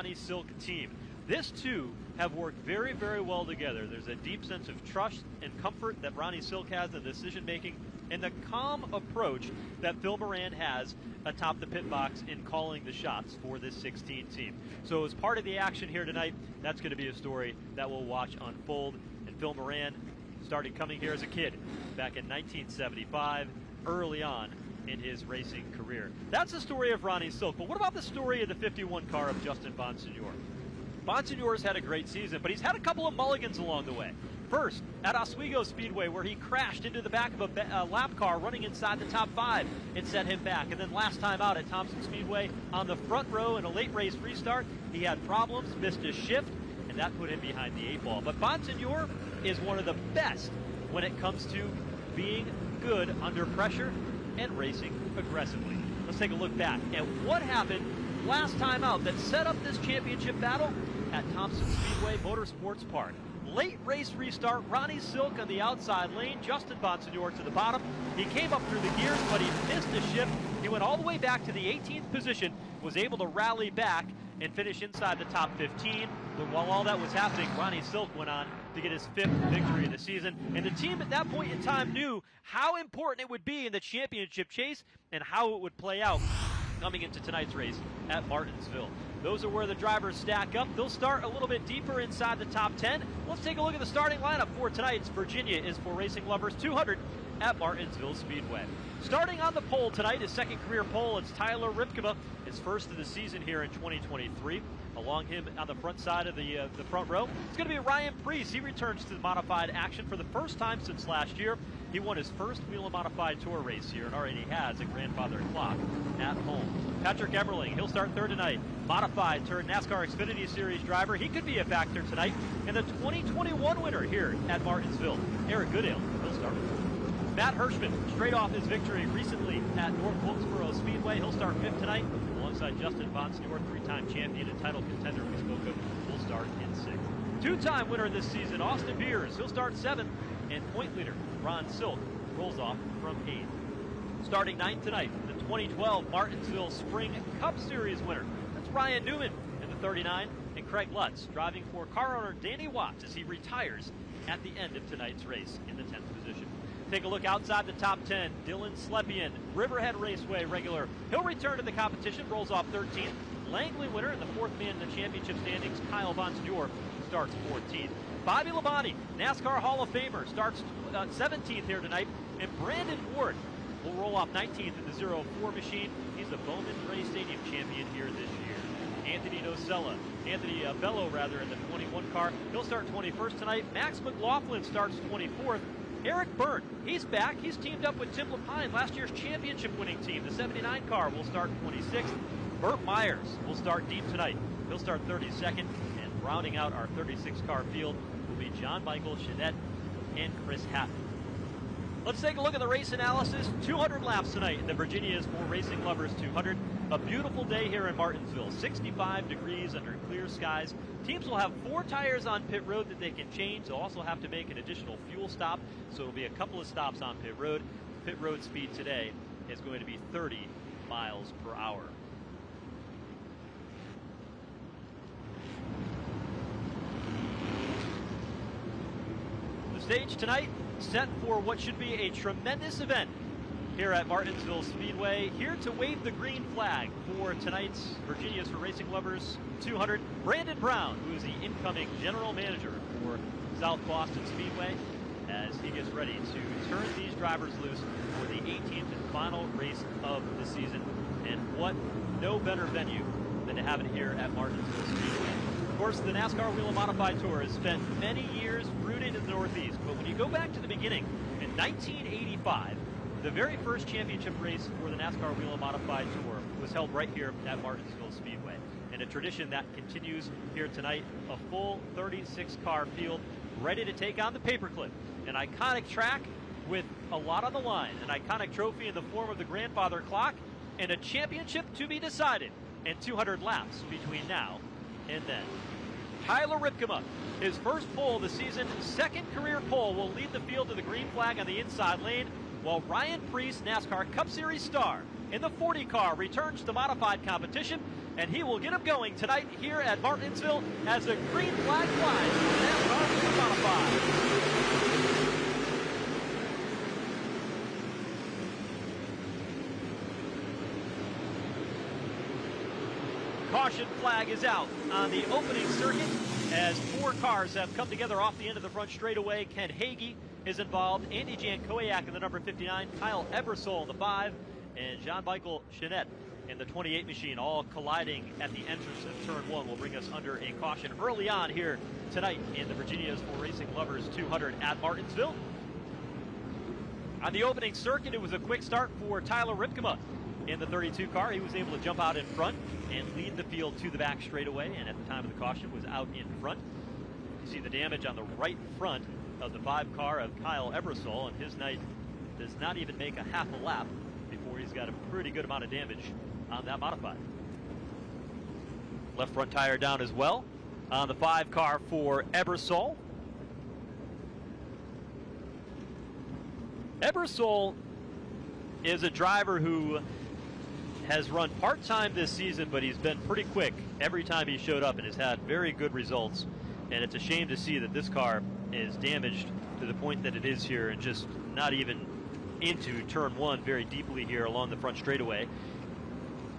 Ronnie Silk team. This two have worked very, very well together. There's a deep sense of trust and comfort that Ronnie Silk has in the decision making, and the calm approach that Phil Moran has atop the pit box in calling the shots for this 16 team. So as part of the action here tonight, that's going to be a story that we'll watch unfold. And Phil Moran started coming here as a kid back in 1975, early on in his racing career. That's the story of Ronnie Silk. But what about the story of the 51 car of Justin Bonsignore? Bonsignore's had a great season, but he's had a couple of mulligans along the way. First, at Oswego Speedway, where he crashed into the back of a lap car running inside the top 5. It set him back. And then last time out at Thompson Speedway, on the front row in a late race restart, he had problems, missed his shift, and that put him behind the 8 ball. But Bonsignore is one of the best when it comes to being good under pressure and racing aggressively. Let's take a look back at what happened last time out that set up this championship battle at Thompson Speedway Motorsports Park. Late race restart, Ronnie Silk on the outside lane, Justin Bonsignore to the bottom. He came up through the gears, but he missed a shift. He went all the way back to the 18th position, was able to rally back and finish inside the top 15. But while all that was happening, Ronnie Silk went on to get his 5th victory of the season. And the team at that point in time knew how important it would be in the championship chase and how it would play out coming into tonight's race at Martinsville. Those are where the drivers stack up. They'll start a little bit deeper inside the top 10. Let's take a look at the starting lineup for tonight's Virginia is for Racing Lovers 200 at Martinsville Speedway. Starting on the pole tonight, his second career pole, it's Tyler Rypkema, his first of the season here in 2023. Along him on the front side of the front row, it's going to be Ryan Preece. He returns to the modified action for the first time since last year. He won his first Whelen Modified Tour race here and already has a grandfather clock at home. Patrick Emerling, he'll start third tonight. Modified turned NASCAR Xfinity Series driver. He could be a factor tonight. And the 2021 winner here at Martinsville, Eric Goodale, he'll start Matt Hirschman, straight off his victory recently at North Wilkesboro Speedway. He'll start 5th tonight alongside Justin Bonsignore, 3-time champion and title contender we spoke of. Will start in 6th. 2-time winner this season, Austin Beers. He'll start 7th. And point leader, Ron Silk, rolls off from 8th. Starting 9th tonight, the 2012 Martinsville Spring Cup Series winner. That's Ryan Newman in the 39. And Craig Lutz driving for car owner Danny Watts as he retires at the end of tonight's race in the 10th position. Take a look outside the top 10. Dylan Slepian, Riverhead Raceway regular. He'll return to the competition, rolls off 13th. Langley winner and the 4th man in the championship standings, Kyle Bonsignore, starts 14th. Bobby Labonte, NASCAR Hall of Famer, starts 17th here tonight. And Brandon Ward will roll off 19th in the 04 machine. He's the Bowman Gray Stadium champion here this year. Anthony Bello in the 21 car. He'll start 21st tonight. Max McLaughlin starts 24th. Eric Byrne, he's back. He's teamed up with Tim Lapine, last year's championship winning team. The 79 car will start 26th. Burt Myers will start deep tonight. He'll start 32nd. And rounding out our 36 car field will be John Michael Jeanette and Chris Hatton. Let's take a look at the race analysis. 200 laps tonight in the Virginia is for Racing Lovers 200. A beautiful day here in Martinsville. 65 degrees under clear skies. Teams will have 4 tires on pit road that they can change. They'll also have to make an additional fuel stop, so it'll be a couple of stops on pit road. Pit road speed today is going to be 30 miles per hour. The stage tonight set for what should be a tremendous event here at Martinsville Speedway. Here to wave the green flag for tonight's Virginia's for Racing Lovers 200, Brandon Brown, who is the incoming general manager for South Boston Speedway, as he gets ready to turn these drivers loose for the 18th and final race of the season. And what no better venue than to have it here at Martinsville Speedway. Of course, the NASCAR Whelen Modified Tour has spent many years rooted in the Northeast, but when you go back to the beginning, in 1985, the very first championship race for the NASCAR Whelen Modified Tour was held right here at Martinsville Speedway. And a tradition that continues here tonight, a full 36-car field ready to take on the Paperclip, an iconic track with a lot on the line, an iconic trophy in the form of the grandfather clock, and a championship to be decided, and 200 laps between now and then. Tyler Rypkema, his first pole of the season, second career pole, will lead the field to the green flag on the inside lane, while Ryan Preece, NASCAR Cup Series star, in the 40 car returns to modified competition. and he will get him going tonight here at Martinsville as the green flag flies for NASCAR Whelen Modifieds. Caution flag is out on the opening circuit as 4 cars have come together off the end of the front straightaway. Ken Hagee is involved, Andy Jankowiak in the number 59, Kyle Ebersol in the 5, and Jean-Michel Chenette in the 28 machine, all colliding at the entrance of turn 1 will bring us under a caution early on here tonight in the Virginia's FloRacing Lovers 200 at Martinsville. On the opening circuit, it was a quick start for Tyler Rypkema in the 32 car. He was able to jump out in front and lead the field to the back straightaway, and at the time of the caution was out in front. You see the damage on the right front of the 5 car of Kyle Ebersol, and his night does not even make a half a lap before he's got a pretty good amount of damage on that modified. Left front tire down as well on the 5 car for Ebersol. Ebersol is a driver who has run part-time this season, but he's been pretty quick every time he showed up and has had very good results. And it's a shame to see that this car is damaged to the point that it is here and just not even into turn 1 very deeply here along the front straightaway.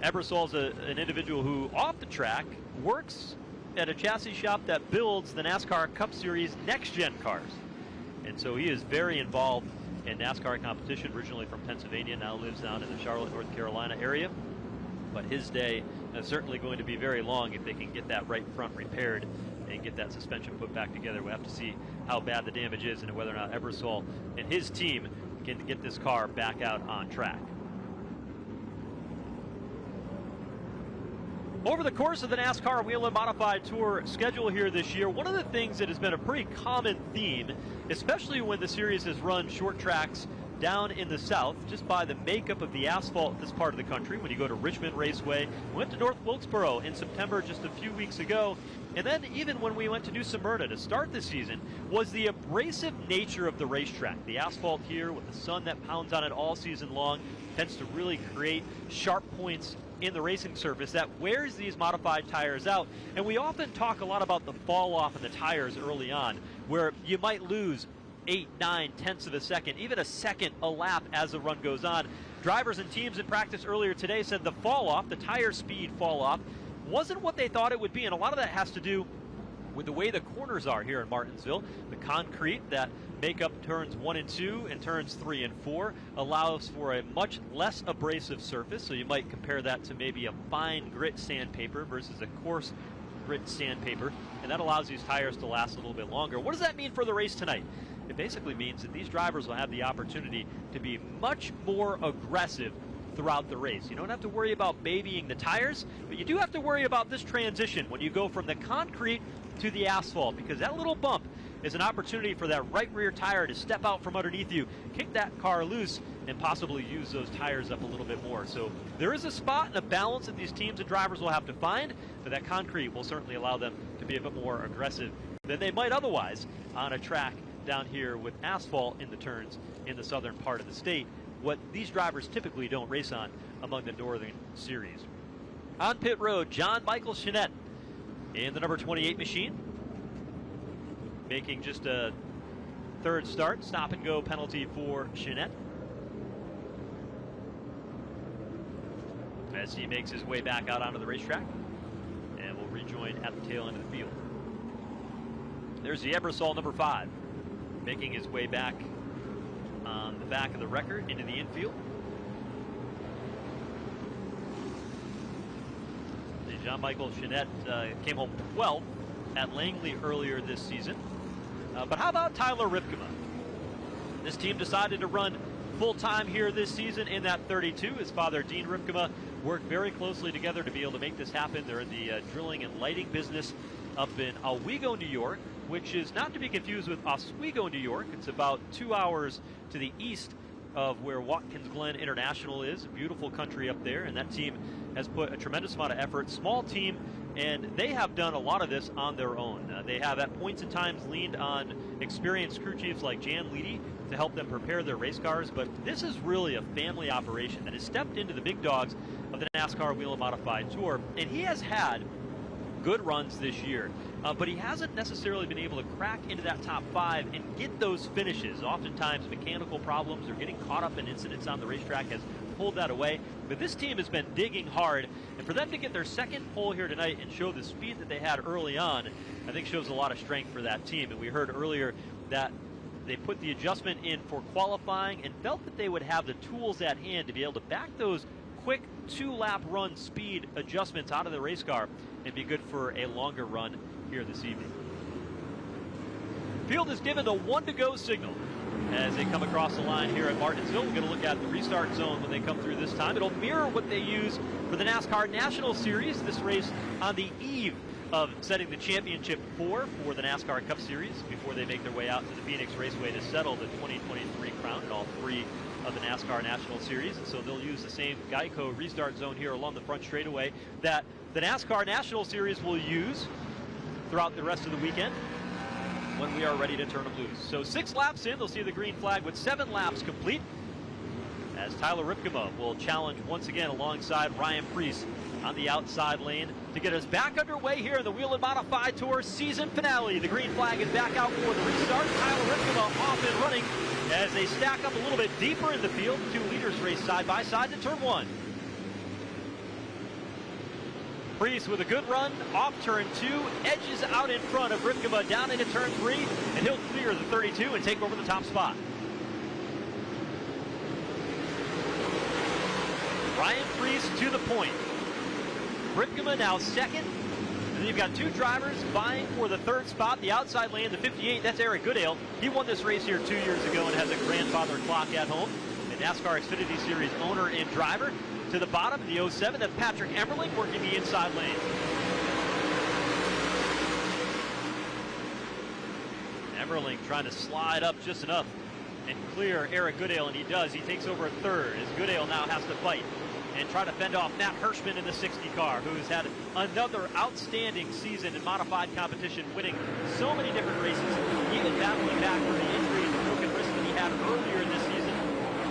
Ebersol's an individual who, off the track, works at a chassis shop that builds the NASCAR Cup Series next-gen cars. And so he is very involved in NASCAR competition, originally from Pennsylvania, now lives down in the Charlotte, North Carolina area. But his day is certainly going to be very long if they can get that right front repaired and get that suspension put back together. We'll have to see how bad the damage is and whether or not Ebersol and his team can get this car back out on track. Over the course of the NASCAR Whelen Modified Tour schedule here this year, one of the things that has been a pretty common theme, especially when the series has run short tracks down in the south, just by the makeup of the asphalt in this part of the country. When you go to Richmond Raceway, we went to North Wilkesboro in September just a few weeks ago, and then even when we went to New Smyrna to start the season, was the abrasive nature of the racetrack. The asphalt here, with the sun that pounds on it all season long, tends to really create sharp points in the racing surface that wears these modified tires out. And we often talk a lot about the fall off in the tires early on, where you might lose 8, 9 tenths of a second, even a second a lap as the run goes on. Drivers and teams in practice earlier today said the fall off, the tire speed fall off, wasn't what they thought it would be, and a lot of that has to do with the way the corners are here in Martinsville. The concrete that make up turns 1 and 2 and turns 3 and 4 allows for a much less abrasive surface, so you might compare that to maybe a fine grit sandpaper versus a coarse grit sandpaper, and that allows these tires to last a little bit longer. What does that mean for the race tonight? It basically means that these drivers will have the opportunity to be much more aggressive throughout the race. You don't have to worry about babying the tires, but you do have to worry about this transition when you go from the concrete to the asphalt, because that little bump is an opportunity for that right rear tire to step out from underneath you, kick that car loose, and possibly use those tires up a little bit more. So there is a spot and a balance that these teams and drivers will have to find, but that concrete will certainly allow them to be a bit more aggressive than they might otherwise on a track down here with asphalt in the turns in the southern part of the state, what these drivers typically don't race on among the Northern Series. On pit road, Jean-Michel Chenette in the number 28 machine, making just a third start. Stop and go penalty for Chenette as he makes his way back out onto the racetrack and will rejoin at the tail end of the field. There's the Ebersol number 5 making his way back on the back of the record into the infield. Jean-Michel Chenette came home 12th at Langley earlier this season. But how about Tyler Rypkema? This team decided to run full-time here this season in that 32. His father, Dean Rypkema, worked very closely together to be able to make this happen. They're in the drilling and lighting business up in Owego, New York, which is not to be confused with Oswego, New York. It's about 2 hours to the east of where Watkins Glen International is, a beautiful country up there, and that team has put a tremendous amount of effort. Small team, And they have done a lot of this on their own. They have at points and times leaned on experienced crew chiefs like Jan Leedy to help them prepare their race cars, but this is really a family operation that has stepped into the big dogs of the NASCAR Whelen Modified Tour, and he has had good runs this year, but he hasn't necessarily been able to crack into that top 5 and get those finishes. Oftentimes mechanical problems or getting caught up in incidents on the racetrack has pulled that away, but this team has been digging hard, and for them to get their second pole here tonight and show the speed that they had early on, I think shows a lot of strength for that team. And we heard earlier that they put the adjustment in for qualifying and felt that they would have the tools at hand to be able to back those quick 2-lap run speed adjustments out of the race car and be good for a longer run here this evening. Field is given the 1-to-go signal as they come across the line here at Martinsville. We're going to look at the restart zone when they come through this time. It'll mirror what they use for the NASCAR National Series, this race on the eve of setting the championship for the NASCAR Cup Series before they make their way out to the Phoenix Raceway to settle the 2023 crown in all 3 of the NASCAR National Series. And so they'll use the same Geico restart zone here along the front straightaway that the NASCAR National Series will use throughout the rest of the weekend when we are ready to turn them loose. So 6 laps in, they'll see the green flag with 7 laps complete as Tyler Rypkema will challenge once again alongside Ryan Preece on the outside lane to get us back underway here in the Whelen Modified Tour season finale. The green flag is back out for the restart. Tyler Rypkema off and running as they stack up a little bit deeper in the field. 2 leaders race side by side to turn 1. Preece with a good run off turn 2, edges out in front of Rypkema down into turn 3, and he'll clear the 32 and take over the top spot. Ryan Preece to the point. Rypkema now second. And then you've got 2 drivers vying for the 3rd spot. The outside lane, the 58, that's Eric Goodale. He won this race here 2 years ago and has a grandfather clock at home. The NASCAR Xfinity Series owner and driver. To the bottom, the 07, that's Patrick Emmerling working the inside lane. Emmerling trying to slide up just enough and clear Eric Goodale, and he does. He takes over a 3rd as Goodale now has to fight and try to fend off Matt Hirschman in the 60 car, who's had another outstanding season in modified competition, winning so many different races, even battling back for the injury and the broken wrist that he had earlier in this season.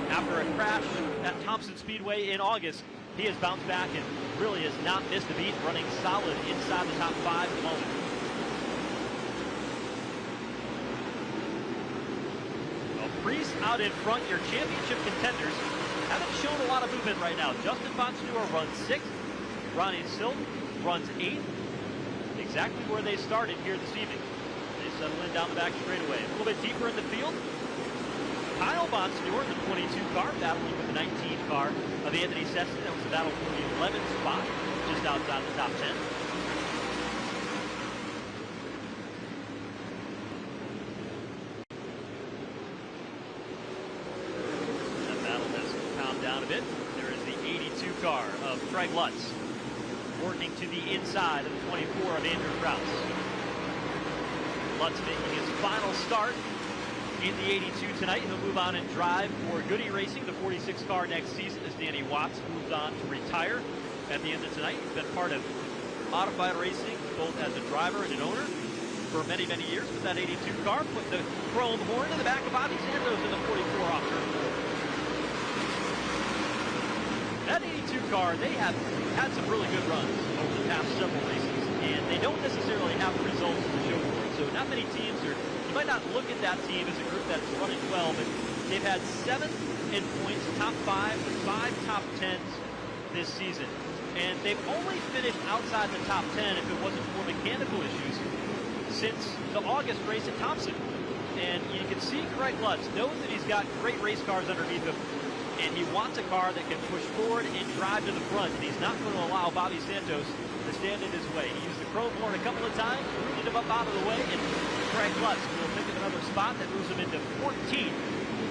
After a crash at Thompson Speedway in August, he has bounced back and really has not missed a beat, running solid inside the top 5 at the moment. Well, Preece out in front, your championship contenders haven't shown a lot of movement right now. Justin Bonsignor runs 6th. Ronnie Silk runs 8th. Exactly where they started here this evening. They settle in down the back straightaway. A little bit deeper in the field. Kyle Bonsignor in the 22 car, battling with the 19 car of Anthony Sesson. That was a battle for the 11th spot, just outside the top 10. That battle has calmed down a bit. There is the 82 car of Craig Lutz, working to the inside of the 24 of Andrew Krause. Lutz making his final start in the 82 tonight. He'll move on and drive for Goody Racing, the 46 car next season, as Danny Watts moves on to retire at the end of tonight. He's been part of modified racing, both as a driver and an owner, for many, many years. With that 82 car, put the chrome horn in the back of Bobby Santos in the 44 off turn 4. That 82 car, they have had some really good runs over the past several races, and they don't necessarily have the results to show for it. So not many teams are, you might not look at that team as a group that's running well, but they've had 7 in points, top 5, with 5 top 10s this season. And they've only finished outside the top 10 if it wasn't for mechanical issues since the August race at Thompson. And you can see Craig Lutz knows that he's got great race cars underneath him, and he wants a car that can push forward and drive to the front, and he's not going to allow Bobby Santos to stand in his way. He used the chrome horn a couple of times, rooted him up out of the way, and Craig Lutz will pick up another spot that moves him into 14th.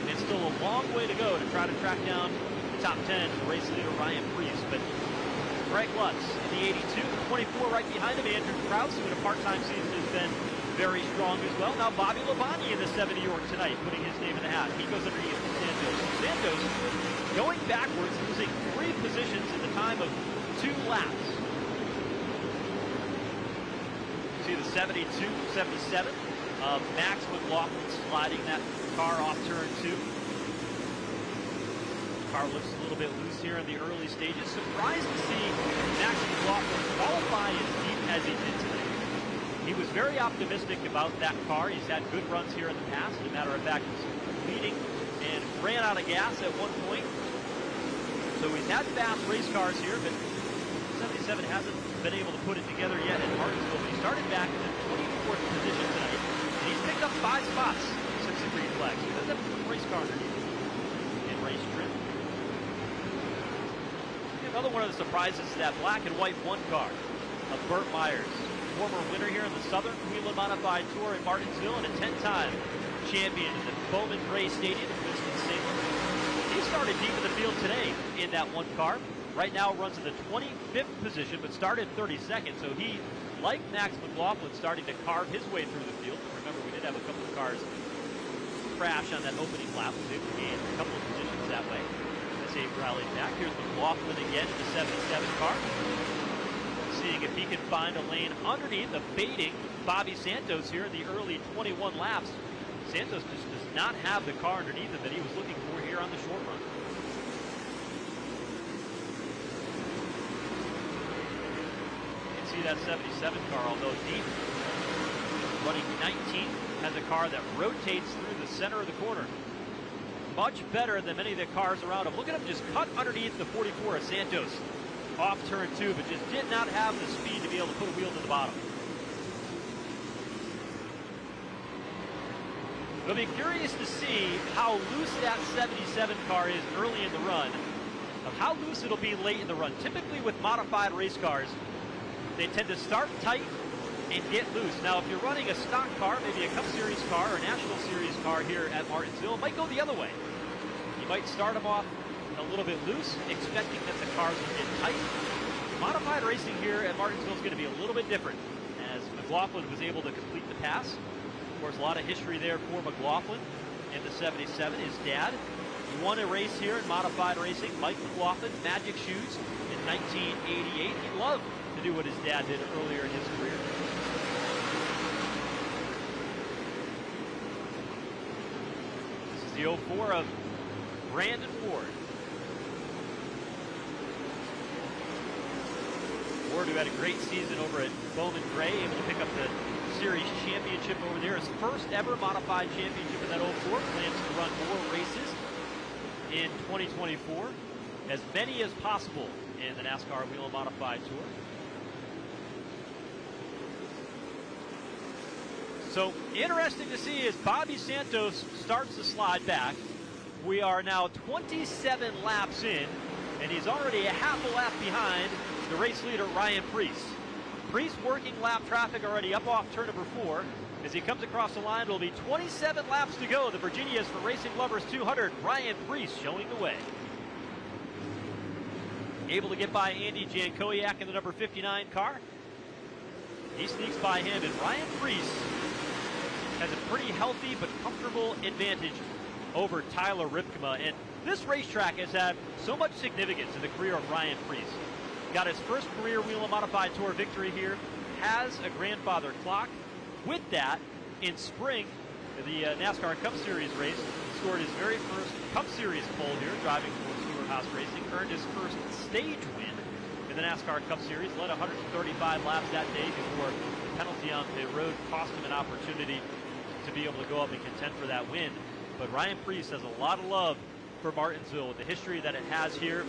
And still a long way to go to try to track down the top 10 for race leader Ryan Preece. But Craig Lutz in the 82, the 24 right behind him, Andrew Krause, who in a part-time season has been very strong as well. Now Bobby Labonte in the 70 York tonight, putting his name in the hat. He goes underneath Santos. Santos going backwards, losing 3 positions in the time of 2 laps. See the 72, 77 of Max McLaughlin sliding that car off turn 2. Car looks a little bit loose here in the early stages. Surprised to see Max McLaughlin qualify as deep as he did today. He was very optimistic about that car. He's had good runs here in the past. As a matter of fact, he's leading and ran out of gas at one point. So he's had fast race cars here, but 77 hasn't been able to put it together yet at Martinsville. But he started back in the 24th position tonight, and he's picked up 5 spots since the green flag. So he doesn't have a race car underneath in race trim. Another one of the surprises is that black and white 1 car of Burt Myers, former winner here in the Southern Whelen Modified Tour in Martinsville and a 10-time champion in the Bowman Gray Stadium in Winston-Salem. He started deep in the field today in that 1 car. Right now runs in the 25th position, but started 32nd. So he, like Max McLaughlin, starting to carve his way through the field. Remember, we did have a couple of cars crash on that opening lap. So they gained a couple of positions that way. As he rallied back. Here's McLaughlin again in the 77 car. Seeing if he can find a lane underneath the fading Bobby Santos here in the early 21 laps. Santos just does not have the car underneath him that he was looking for here on the short run. You can see that 77 car, although deep, running 19th, has a car that rotates through the center of the corner. Much better than many of the cars around him. Look at him just cut underneath the 44 of Santos off turn 2, but just did not have the speed to be able to put a wheel to the bottom. We'll be curious to see how loose that 77 car is early in the run, of how loose it'll be late in the run. Typically with modified race cars, they tend to start tight and get loose. Now, if you're running a stock car, maybe a Cup Series car or National Series car here at Martinsville, it might go the other way. You might start them off a little bit loose, expecting that the cars will get tight. Modified racing here at Martinsville is going to be a little bit different, as McLaughlin was able to complete the pass. Of course, a lot of history there for McLaughlin in the 77. His dad won a race here in modified racing. Mike McLaughlin, Magic Shoes, in 1988. He loved to do what his dad did earlier in his career. This is the 04 of Brandon Ward. Ward, who had a great season over at Bowman Gray, able to pick up the series championship over there. His first ever modified championship in that 04. Plans to run more races in 2024. As many as possible in the NASCAR Whelen Modified Tour. So interesting to see as Bobby Santos starts to slide back. We are now 27 laps in, and he's already a half a lap behind the race leader, Ryan Preece. Preece working lap traffic already up off turn number 4. As he comes across the line, it'll be 27 laps to go. The Virginia's for Racing Lovers 200. Ryan Preece showing the way. Able to get by Andy Jankowiak in the number 59 car. He sneaks by him, and Ryan Preece has a pretty healthy but comfortable advantage over Tyler Rypkema. And this racetrack has had so much significance in the career of Ryan Preece. Got his first career Whelen Modified Tour victory here, has a grandfather clock. With that, in spring, the NASCAR Cup Series race, scored his very first Cup Series pole here, driving for Stewart-Haas Racing, earned his first stage win in the NASCAR Cup Series, led 135 laps that day before the penalty on pit road cost him an opportunity to be able to go up and contend for that win. But Ryan Preece has a lot of love for Martinsville with the history that it has here.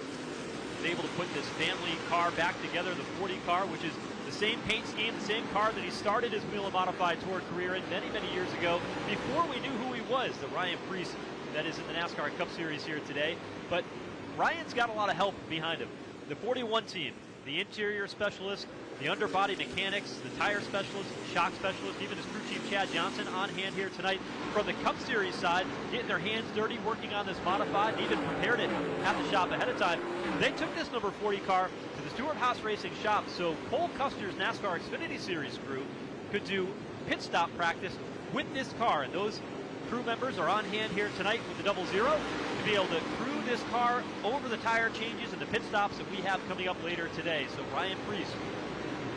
He's able to put this family car back together, the 40 car, which is the same paint scheme, the same car that he started his Whelen Modified Tour career in many, many years ago, before we knew who he was, the Ryan Preece that is in the NASCAR Cup Series here today. But Ryan's got a lot of help behind him. The 41 team, the interior specialist, the underbody mechanics, the tire specialist, shock specialist, even his crew chief Chad Johnson on hand here tonight from the Cup Series side, getting their hands dirty, working on this modified, and even prepared it at the shop ahead of time. They took this number 40 car to the Stewart-Haas Racing shop so Cole Custer's NASCAR Xfinity Series crew could do pit stop practice with this car. And those crew members are on hand here tonight with the 00 to be able to crew this car over the tire changes and the pit stops that we have coming up later today. So Ryan Preece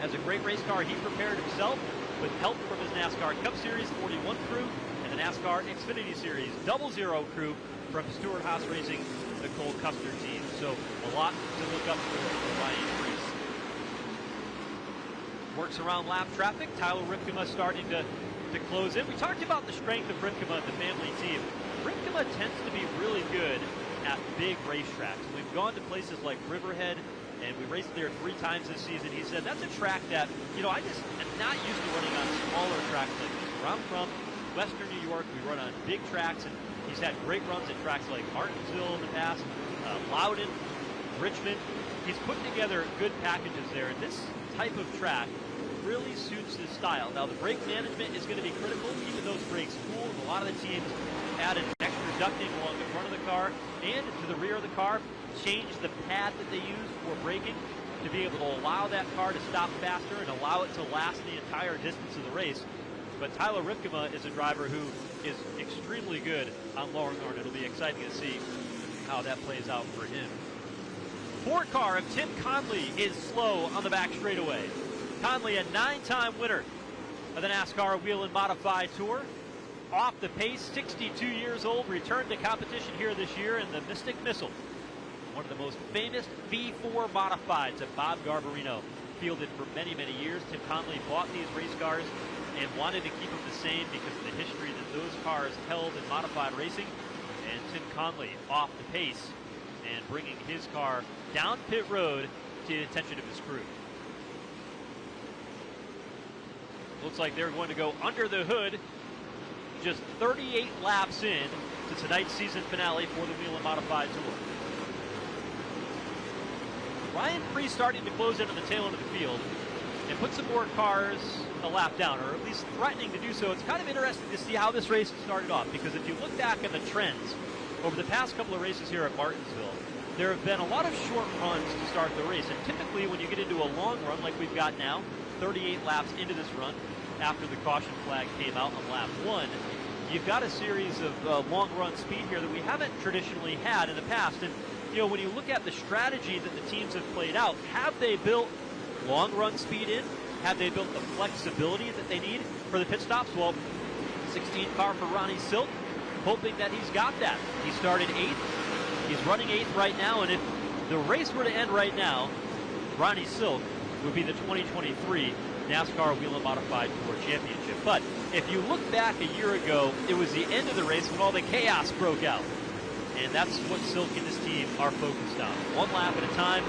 has a great race car he prepared himself. with help from his NASCAR Cup Series 41 crew and the NASCAR Xfinity Series 00 crew from Stewart Haas Racing, the Cole Custer team. So a lot to look up for Ryan Preece. Works around lap traffic. Tyler Rypkema starting to close in. We talked about the strength of Rypkema, the family team. Rypkema tends to be really good at big racetracks. We've gone to places like Riverhead, and we raced there 3 times this season. He said, that's a track that, I just am not used to running on smaller tracks like this. Where I'm from, Western New York, we run on big tracks, and he's had great runs at tracks like Martinsville in the past, Loudon, Richmond. He's put together good packages there, and this type of track really suits his style. Now, the brake management is going to be critical, keeping those brakes cool. A lot of the teams added extra ducting along the front of the car and to the rear of the car, changed the pad that they use for braking to be able to allow that car to stop faster and allow it to last the entire distance of the race. But Tyler Rypkema is a driver who is extremely good on Longhorn. It'll be exciting to see how that plays out for him. Ford car of Tim Conley is slow on the back straightaway. Conley, a 9-time winner of the NASCAR Whelen Modified Tour. Off the pace, 62 years old, returned to competition here this year in the Mystic Missile. One of the most famous V4 modifieds that Bob Garbarino fielded for many, many years. Tim Conley bought these race cars and wanted to keep them the same because of the history that those cars held in modified racing. And Tim Conley off the pace and bringing his car down pit road to the attention of his crew. Looks like they're going to go under the hood just 38 laps in to tonight's season finale for the Whelen Modified Tour. Ryan Preece starting to close in on the tail end of the field and put some more cars a lap down, or at least threatening to do so. It's kind of interesting to see how this race started off, because if you look back at the trends over the past couple of races here at Martinsville, there have been a lot of short runs to start the race, and typically when you get into a long run like we've got now, 38 laps into this run, after the caution flag came out on lap 1, you've got a series of long run speed here that we haven't traditionally had in the past. And when you look at the strategy that the teams have played out, have they built long run speed in? Have they built the flexibility that they need for the pit stops? Well, 16 car for Ronnie Silk, hoping that he's got that. He started 8th. He's running 8th right now, and if the race were to end right now, Ronnie Silk would be the 2023 NASCAR Whelen Modified Tour Championship. But if you look back a year ago, it was the end of the race when all the chaos broke out. And that's what Silk and his team are focused on. One lap at a time,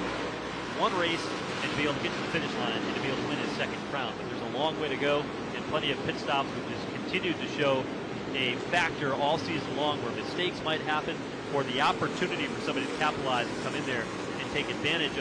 one race, and to be able to get to the finish line and to be able to win his second crown. But there's a long way to go and plenty of pit stops, which has continued to show a factor all season long where mistakes might happen or the opportunity for somebody to capitalize and come in there and take advantage of